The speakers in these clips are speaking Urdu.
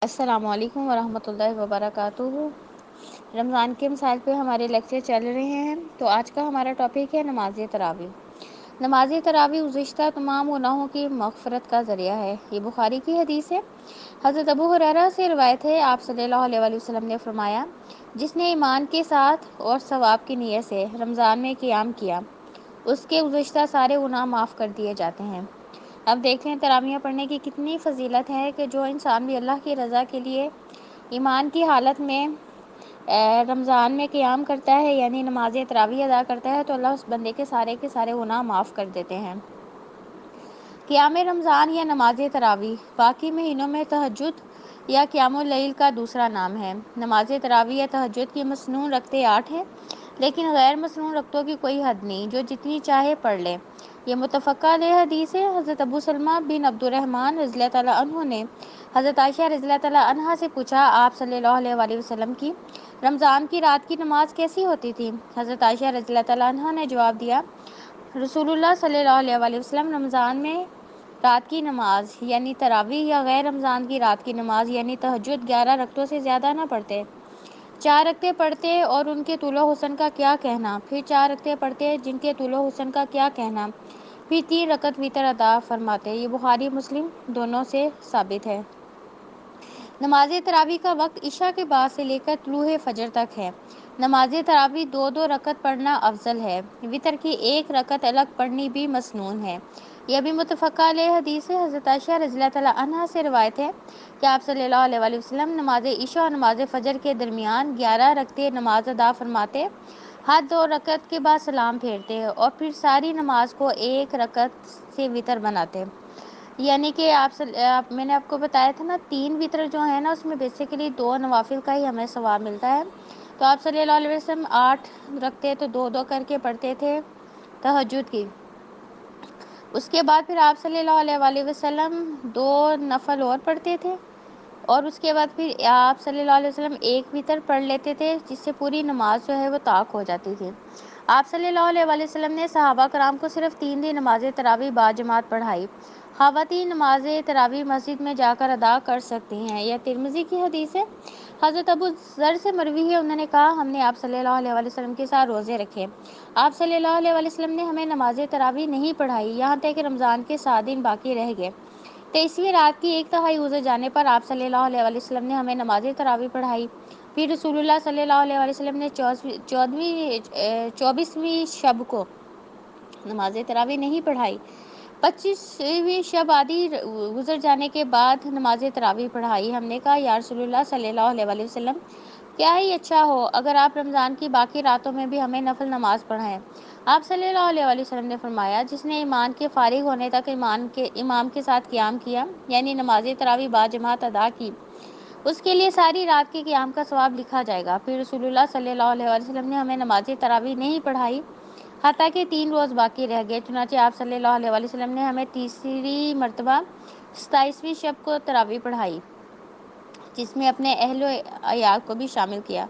السلام علیکم ورحمۃ اللہ وبرکاتہ۔ رمضان کے مسائل پہ ہمارے لیکچر چل رہے ہیں، تو آج کا ہمارا ٹاپک ہے نماز تراویح۔ نماز تراویح گزشتہ تمام گناہوں کی مغفرت کا ذریعہ ہے۔ یہ بخاری کی حدیث ہے۔ حضرت ابو ہریرہ سے روایت ہے، آپ صلی اللہ علیہ وآلہ وسلم نے فرمایا، جس نے ایمان کے ساتھ اور ثواب کی نیت سے رمضان میں قیام کیا، اس کے گزشتہ سارے گناہ معاف کر دیے جاتے ہیں۔ اب دیکھیں تراویح پڑھنے کی کتنی فضیلت ہے کہ جو انسان بھی اللہ کی رضا کے لیے ایمان کی حالت میں رمضان میں قیام کرتا ہے، یعنی نماز تراویح ادا کرتا ہے، تو اللہ اس بندے کے سارے گناہ معاف کر دیتے ہیں۔ قیام رمضان یا نماز تراویح باقی مہینوں میں تہجد یا قیام اللیل کا دوسرا نام ہے۔ نماز تراویح یا تہجد کی مسنون رکعتیں 8 ہیں، لیکن غیر مسنون رکعتوں کی کوئی حد نہیں، جو جتنی چاہے پڑھ لے۔ یہ متفقہ علیہ حدیث ہے۔ حضرت ابو سلمہ بن عبد الرحمن رضی اللہ تعالیٰ عنہ نے حضرت عائشہ رضی اللہ تعالیٰ عنہا سے پوچھا، آپ صلی اللہ علیہ وآلہ وسلم کی رمضان کی رات کی نماز کیسی ہوتی تھی؟ حضرت عائشہ رضی اللہ تعالیٰ عنہا نے جواب دیا، رسول اللہ صلی اللہ علیہ وآلہ وسلم رمضان میں رات کی نماز یعنی تراویح یا غیر رمضان کی رات کی نماز یعنی تہجد 11 رکعتوں سے زیادہ نہ پڑھتے۔ 4 رکعتیں پڑھتے اور ان کے طول و حسن کا کیا کہنا، پھر 4 رکعتیں پڑھتے جن کے طول و حسن کا کیا کہنا، پھر 3 رکعت وتر ادا فرماتے۔ یہ بخاری مسلم دونوں سے ثابت ہے۔ نماز تراویح کا وقت عشاء کے بعد سے لے کر طلوع فجر تک ہے۔ نماز تراویح 2 رکعت پڑھنا افضل ہے۔ وتر کی 1 رکعت الگ پڑھنی بھی مسنون ہے۔ یہ بھی متفقہ علیہ حدیث ہے۔ حضرت عائشہ رضی اللہ تعالیٰ عنہا سے روایت ہے کہ آپ صلی اللہ علیہ وآلہ وسلم نماز عشاء اور نماز فجر کے درمیان 11 رکعتیں نماز ادا فرماتے، ہر 2 رکعت کے بعد سلام پھیرتے اور پھر ساری نماز کو 1 رکعت سے وتر بناتے۔ یعنی کہ میں نے آپ کو بتایا تھا نا، 3 وتر جو ہے نا، اس میں بیسیکلی 2 نوافل کا ہی ہمیں ثواب ملتا ہے۔ تو آپ صلی اللہ علیہ وسلم 8 رکھتے تو 2 کر کے پڑھتے تھے تہجد کی۔ اس کے بعد پھر آپ صلی اللہ علیہ وآلہ وسلم 2 نفل اور پڑھتے تھے، اور اس کے بعد پھر آپ صلی اللہ علیہ وسلم 1 وتر پڑھ لیتے تھے، جس سے پوری نماز جو ہے وہ طاق ہو جاتی تھی۔ آپ صلی اللہ علیہ وآلہ وسلم نے صحابہ کرام کو صرف 3 دن نماز تراویح باجماعت پڑھائی۔ خواتین نماز تراویح مسجد میں جا کر ادا کر سکتی ہیں۔ یہ ترمذی کی حدیث ہے۔ حضرت ابو ذر سے مروی ہے، انہوں نے کہا، ہم نے آپ صلی اللہ علیہ وآلہ وسلم کے ساتھ روزے رکھے، آپ صلی اللہ علیہ وآلہ وسلم نے ہمیں نماز تراویح نہیں پڑھائی، یہاں تک کہ رمضان کے 7 دن باقی رہ گئے۔ 23ویں رات کی 1/3 گزر جانے پر آپ صلی اللہ علیہ وآلہ وسلم نے ہمیں نماز تراویح پڑھائی۔ پھر رسول اللہ صلی اللہ علیہ وآلہ وسلم نے 24ویں شب کو نماز تراویح نہیں پڑھائی۔ 25ویں شب آدھی گزر جانے کے بعد نماز تراویح پڑھائی۔ ہم نے کہا، یا رسول اللہ صلی اللہ علیہ وآلہ وسلم، کیا ہی اچھا ہو اگر آپ رمضان کی باقی راتوں میں بھی ہمیں نفل نماز پڑھائیں۔ آپ صلی اللہ علیہ وآلہ وسلم نے فرمایا، جس نے ایمان کے فارغ ہونے تک امام کے ساتھ قیام کیا، یعنی نماز تراویح باجماعت ادا کی، اس کے لیے ساری رات کے قیام کا ثواب لکھا جائے گا۔ پھر رسول اللہ صلی اللہ علیہ وآلہ وسلم نے ہمیں نماز تراویح نہیں پڑھائی حتیٰ کہ 3 روز باقی رہ گئے، چنانچہ آپ صلی اللہ علیہ وآلہ وسلم نے ہمیں تیسری مرتبہ 27ویں شب کو تراویح پڑھائی، جس میں اپنے اہل و عیال کو بھی شامل کیا،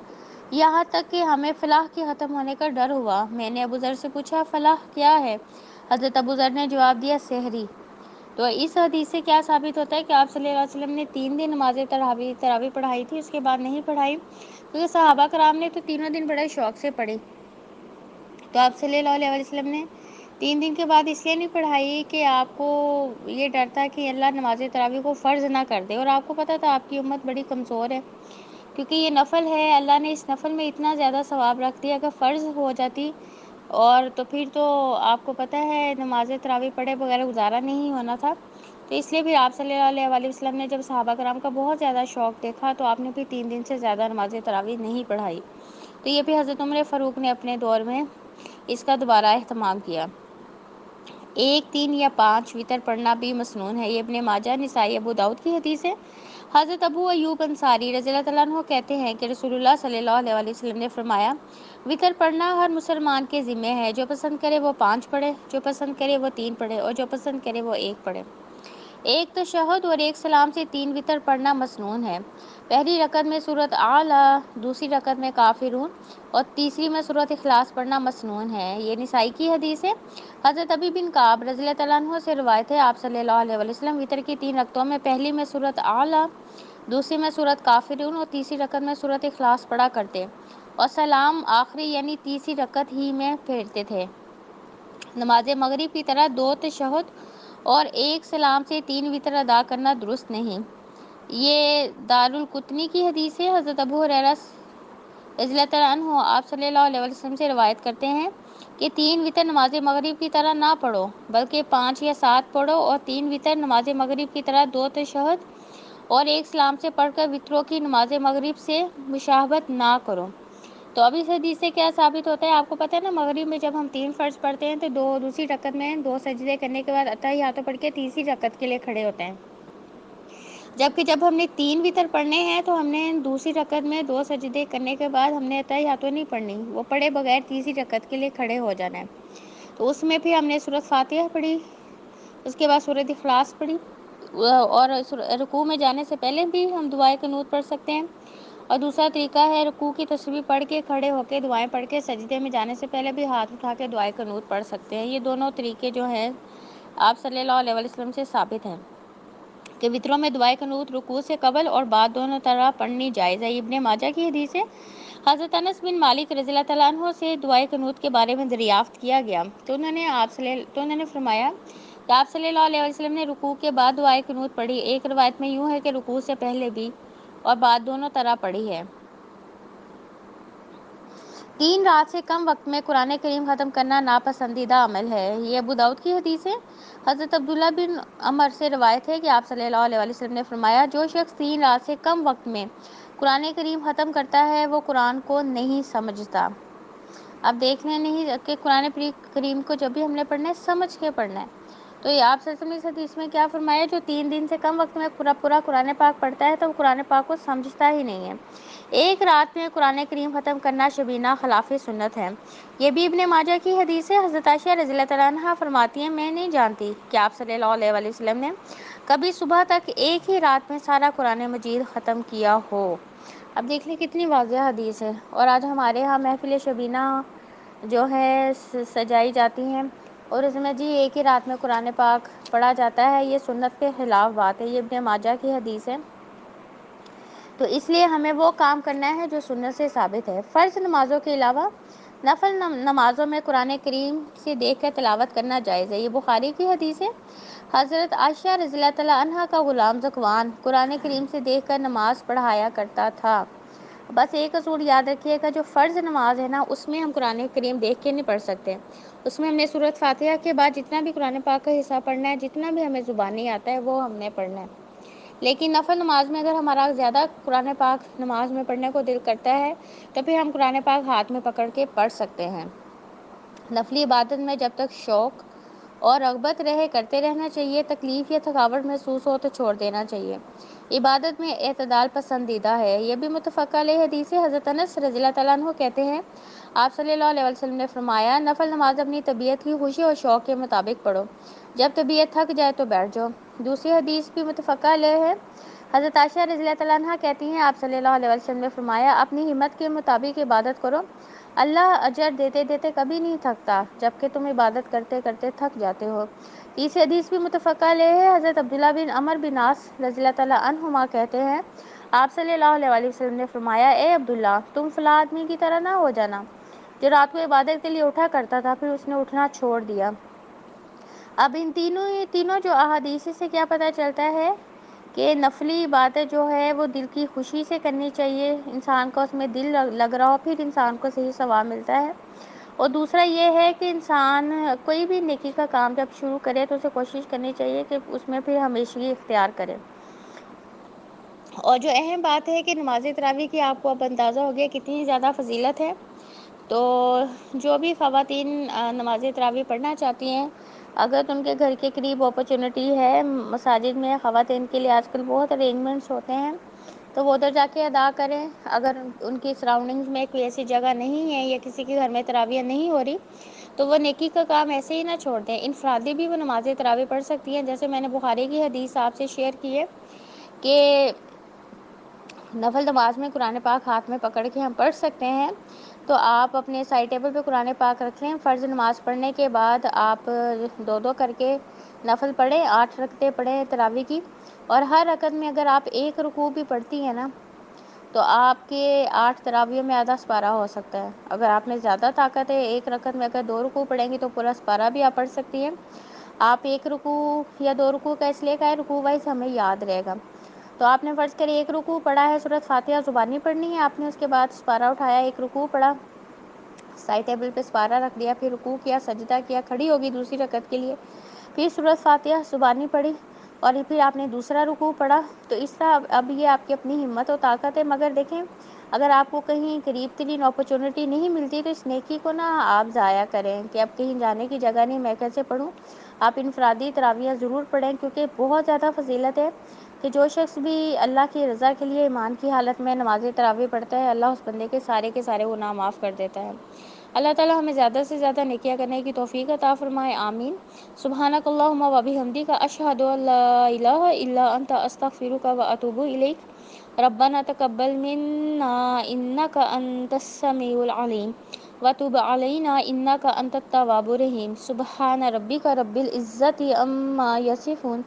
یہاں تک کہ ہمیں فلاح کے ختم ہونے کا ڈر ہوا۔ میں نے ابو ذر سے پوچھا، فلاح کیا ہے؟ حضرت ابو ذر نے جواب دیا، سحری۔ تو اس حدیث سے کیا ثابت ہوتا ہے کہ آپ صلی اللہ علیہ وسلم نے 3 دن نماز تراویح پڑھائی تھی، اس کے بعد نہیں پڑھائی، کیونکہ صحابہ کرام نے تو تینوں دن بڑے شوق سے پڑھی۔ تو آپ صلی اللہ علیہ وسلم نے 3 دن کے بعد اس لیے نہیں پڑھائی کہ آپ کو یہ ڈر تھا کہ اللہ نماز تراویح کو فرض نہ کر دے، اور آپ کو پتہ تھا آپ کی امت بڑی کمزور ہے، کیونکہ یہ نفل ہے، اللہ نے اس نفل میں اتنا زیادہ ثواب رکھ دیا کہ فرض ہو جاتی اور تو پھر تو آپ کو پتہ ہے نماز تراویح پڑھے بغیر گزارا نہیں ہونا تھا۔ تو اس لیے پھر آپ صلی اللہ علیہ وآلہ وسلم نے جب صحابہ کرام کا بہت زیادہ شوق دیکھا تو آپ نے پھر 3 دن سے زیادہ نماز تراویح نہیں پڑھائی۔ تو یہ بھی حضرت عمر فاروق نے اپنے دور میں اس کا دوبارہ اہتمام کیا۔ 1، 3 یا 5 وتر پڑھنا بھی مسنون ہے۔ یہ ابن ماجہ، نسائی، ابو داؤد کی حدیث ہے۔ حضرت ابو ایوب انصاری رضی اللہ تعالیٰ عنہ کہتے ہیں کہ رسول اللہ صلی اللہ علیہ وآلہ وسلم نے فرمایا، وتر پڑھنا ہر مسلمان کے ذمہ ہے، جو پسند کرے وہ 5 پڑھے، جو پسند کرے وہ 3 پڑھے، اور جو پسند کرے وہ 1 پڑھے۔ 1 تشہد اور 1 سلام سے 3 وتر پڑھنا مسنون ہے۔ پہلی رکعت میں سورۃ اعلی، دوسری رکعت میں کافرون اور تیسری میں سورۃ اخلاص پڑھنا مسنون ہے۔ یہ نسائی کی حدیث ہے۔ حضرت ابی بن کعب رضی اللہ تعالیٰ عنہ سے روایت ہے، آپ صلی اللہ علیہ وسلم وتر کی 3 رکعتوں میں پہلی میں سورۃ اعلی، دوسری میں سورۃ کافرون اور تیسری رکعت میں سورۃ اخلاص پڑھا کرتے اور سلام آخری یعنی تیسری رکعت ہی میں پھیرتے تھے۔ نماز مغرب کی طرح 2 تشہد اور 1 سلام سے 3 وتر ادا کرنا درست نہیں۔ یہ دارالقطنی کی حدیث ہے۔ حضرت ابو ہریرہ رضی اللہ تعالیٰ عنہ آپ صلی اللہ علیہ وسلم سے روایت کرتے ہیں کہ 3 وتر نماز مغرب کی طرح نہ پڑھو بلکہ 5 یا 7 پڑھو، اور 3 وتر نماز مغرب کی طرح 2 تشہد اور 1 سلام سے پڑھ کر وتروں کی نماز مغرب سے مشابہت نہ کرو۔ تو اب اس حدیث سے کیا ثابت ہوتا ہے؟ آپ کو پتہ ہے نا، مغرب میں جب ہم 3 فرض پڑھتے ہیں تو دوسری رکعت میں 2 سجدے کرنے کے بعد اتحیاتو پڑھ کے تیسری رکعت کے لیے کھڑے ہوتے ہیں، جبکہ جب ہم نے 3 وتر پڑھنے ہیں تو ہم نے دوسری رکعت میں 2 سجدے کرنے کے بعد ہم نے اتحیاتو نہیں پڑھنی، وہ پڑھے بغیر تیسری رکعت کے لیے کھڑے ہو جانا ہے۔ تو اس میں بھی ہم نے سورۃ فاتحہ پڑھی، اس کے بعد سورۃ اخلاص پڑھی، اور رکوع میں جانے سے پہلے بھی ہم دعائے قنوت پڑھ سکتے ہیں، اور دوسرا طریقہ ہے رکوع کی تسبیح پڑھ کے کھڑے ہو کے دعائیں پڑھ کے سجدے میں جانے سے پہلے بھی ہاتھ اٹھا کے دعائے قنوت پڑھ سکتے ہیں۔ یہ دونوں طریقے جو ہیں آپ صلی اللہ علیہ وسلم سے ثابت ہیں کہ وتروں میں دعائے قنوت رکوع سے قبل اور بعد دونوں طرح پڑھنی جائز ہے۔ ابن ماجہ کی حدیث ہے۔ حضرت انس بن مالک رضی اللہ تعالیٰ عنہ سے دعائے قنوت کے بارے میں دریافت کیا گیا تو انہوں نے فرمایا کہ آپ صلی اللہ علیہ وسلم نے رکوع کے بعد دعائے قنوت پڑھی۔ ایک روایت میں یوں ہے کہ رکوع سے پہلے بھی اور بعد دونوں طرح پڑھی ہے۔ 3 رات سے کم وقت میں قرآن کریم ختم کرنا ناپسندیدہ عمل ہے۔ یہ ابو داؤد کی حدیث ہے۔ حضرت عبداللہ بن عمر سے روایت ہے کہ آپ صلی اللہ علیہ وسلم نے فرمایا، جو شخص 3 رات سے کم وقت میں قرآن کریم ختم کرتا ہے وہ قرآن کو نہیں سمجھتا۔ اب دیکھنا نہیں کہ قرآن کریم کو جب بھی ہم نے پڑھنا ہے سمجھ کے پڑھنا ہے۔ تو یہ آپ صلی اللہ علیہ وسلم نے اس حدیث میں کیا فرمایا، جو 3 دن سے کم وقت میں پورا قرآن پاک پڑھتا ہے تو وہ قرآن پاک کو سمجھتا ہی نہیں ہے۔ ایک رات میں قرآن کریم ختم کرنا شبینہ خلاف سنت ہے۔ یہ بھی ابن ماجہ کی حدیث ہے۔ حضرت عائشہ رضی اللہ تعالیٰ عنہا فرماتی ہیں، میں نہیں جانتی کہ آپ صلی اللہ علیہ وسلم نے کبھی صبح تک ایک ہی رات میں سارا قرآن مجید ختم کیا ہو۔ اب دیکھ لیں کتنی واضح حدیث ہے۔ اور آج ہمارے ہاں محفل شبینہ جو ہے سجائی جاتی ہیں اور اس میں جی ایک ہی رات میں قرآن پاک پڑھا جاتا ہے، یہ سنت کے خلاف بات ہے۔ یہ ابن ماجہ کی حدیث ہے، تو اس لیے ہمیں وہ کام کرنا ہے جو سنت سے ثابت ہے۔ فرض نمازوں کے علاوہ نفل نمازوں میں قرآن کریم سے دیکھ کر تلاوت کرنا جائز ہے۔ یہ بخاری کی حدیث ہے۔ حضرت عائشہ رضی اللہ تعالیٰ عنہا کا غلام ذکوان قرآن کریم سے دیکھ کر نماز پڑھایا کرتا تھا۔ بس ایک اصول یاد رکھیے گا، جو فرض نماز ہے نا اس میں ہم قرآن کریم دیکھ کے نہیں پڑھ سکتے، اس میں ہم نے سورۃ فاتحہ کے بعد جتنا بھی قرآن پاک کا حصہ پڑھنا ہے، جتنا بھی ہمیں زبانی آتا ہے وہ ہم نے پڑھنا ہے۔ لیکن نفل نماز میں اگر ہمارا زیادہ قرآن پاک نماز میں پڑھنے کو دل کرتا ہے تو پھر ہم قرآن پاک ہاتھ میں پکڑ کے پڑھ سکتے ہیں۔ نفلی عبادت میں جب تک شوق اور رغبت رہے کرتے رہنا چاہیے، تکلیف یا تھکاوٹ محسوس ہو تو چھوڑ دینا چاہیے۔ عبادت میں اعتدال پسندیدہ ہے۔ یہ بھی متفق علیہ حدیث ہے۔ حضرت انس رضی اللہ تعالیٰ عنہ کہتے ہیں، آپ صلی اللہ علیہ وسلم نے فرمایا، نفل نماز اپنی طبیعت کی خوشی اور شوق کے مطابق پڑھو، جب طبیعت تھک جائے تو بیٹھ جاؤ۔ دوسری حدیث بھی متفق علیہ ہے۔ حضرت عائشہ رضی اللہ تعالیٰ عنہ کہتی ہیں، آپ صلی اللہ علیہ وسلم نے فرمایا، اپنی ہمت کے مطابق عبادت کرو، اللہ اجر دیتے دیتے کبھی نہیں تھکتا جبکہ تم عبادت کرتے کرتے تھک جاتے ہو۔ تیسری حدیث بھی متفق علیہ ہے۔ حضرت عبداللہ بن عمر بن عاص رضی اللہ تعالیٰ عنہما کہتے ہیں، آپ صلی اللہ علیہ وسلم نے فرمایا، اے عبداللہ، تم فلاں آدمی کی طرح نہ ہو جانا جو رات کو عبادت کے لیے اٹھا کرتا تھا پھر اس نے اٹھنا چھوڑ دیا۔ اب ان تینوں جو احادیث سے کیا پتہ چلتا ہے کہ نفلی عبادت جو ہے وہ دل کی خوشی سے کرنی چاہیے، انسان کا اس میں دل لگ رہا ہو، پھر انسان کو صحیح ثواب ملتا ہے۔ اور دوسرا یہ ہے کہ انسان کوئی بھی نیکی کا کام جب شروع کرے تو اسے کوشش کرنی چاہیے کہ اس میں پھر ہمیشگی اختیار کرے۔ اور جو اہم بات ہے کہ نماز تراویح کی آپ کو اب اندازہ ہو گیا کتنی زیادہ فضیلت ہے، تو جو بھی خواتین نماز تراویح پڑھنا چاہتی ہیں، اگر ان کے گھر کے قریب اپرچونٹی ہے، مساجد میں خواتین کے لیے آج کل بہت ارینجمنٹس ہوتے ہیں تو وہ ادھر جا کے ادا کریں۔ اگر ان کی سراؤنڈنگز میں کوئی ایسی جگہ نہیں ہے یا کسی کے گھر میں تراویح نہیں ہو رہی تو وہ نیکی کا کام ایسے ہی نہ چھوڑ دیں، انفرادی بھی وہ نماز تراویح پڑھ سکتی ہیں۔ جیسے میں نے بخاری کی حدیث آپ سے شیئر کی ہے کہ نفل نماز میں قرآن پاک ہاتھ میں پکڑ کے ہم پڑھ سکتے ہیں، تو آپ اپنے سائڈ ٹیبل پہ قرآن پاک رکھیں، فرض نماز پڑھنے کے بعد آپ دو کر کے نفل پڑھیں، 8 رکعتیں پڑھیں تراویح کی، اور ہر رکعت میں اگر آپ ایک رکوع بھی پڑھتی ہیں نا تو آپ کے 8 تراویحوں میں آدھا سپارہ ہو سکتا ہے۔ اگر آپ میں زیادہ طاقت ہے، ایک رکعت میں اگر 2 رکوع پڑھیں گی تو پورا سپارہ بھی آپ پڑھ سکتی ہیں۔ آپ ایک رکوع یا 2 رکوع کا اس لیے کہا ہے، رکوع وائز ہمیں یاد رہے گا۔ تو آپ نے فرض کرے ایک رکوع پڑھا ہے، سورۃ فاتحہ زبانی پڑھنی ہے آپ نے، اس کے بعد سپارہ اٹھایا، ایک رکوع پڑھا، سائڈ ٹیبل پہ سپارہ رکھ دیا، پھر رکوع کیا، سجدہ کیا، کھڑی ہوگی دوسری رکعت کے لیے، پھر سورۃ فاتحہ زبانی پڑھی، اور پھر آپ نے دوسرا رکوع پڑھا۔ تو اس طرح اب یہ آپ کی اپنی ہمت و طاقت ہے، مگر دیکھیں اگر آپ کو کہیں قریب ترین اپرچونٹی نہیں ملتی تو اس نیکی کو نا آپ ضائع کریں کہ اب کہیں جانے کی جگہ نہیں، میں کیسے پڑھوں۔ آپ انفرادی تراویح ضرور پڑھیں، کیونکہ بہت زیادہ فضیلت ہے کہ جو شخص بھی اللہ کی رضا کے لیے ایمان کی حالت میں نماز تراویح پڑھتا ہے، اللہ اس بندے کے سارے گناہ معاف کر دیتا ہے۔ اللہ تعالیٰ ہمیں زیادہ سے زیادہ نیکیاں کرنے کی توفیق عطا فرمائے، آمین۔ سبحانک اللہم و بحمدک، اشہد ان لا الہ الا انت، استغفرک و اتوب الیک۔ ربنا تقبل منا انک انت السمیع العلیم وتب علینا انک انت التواب الرحیم۔ سبحان ربک رب العزت عما یصفون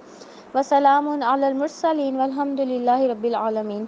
وسلام علی المرسلین والحمد للہ رب العالمین۔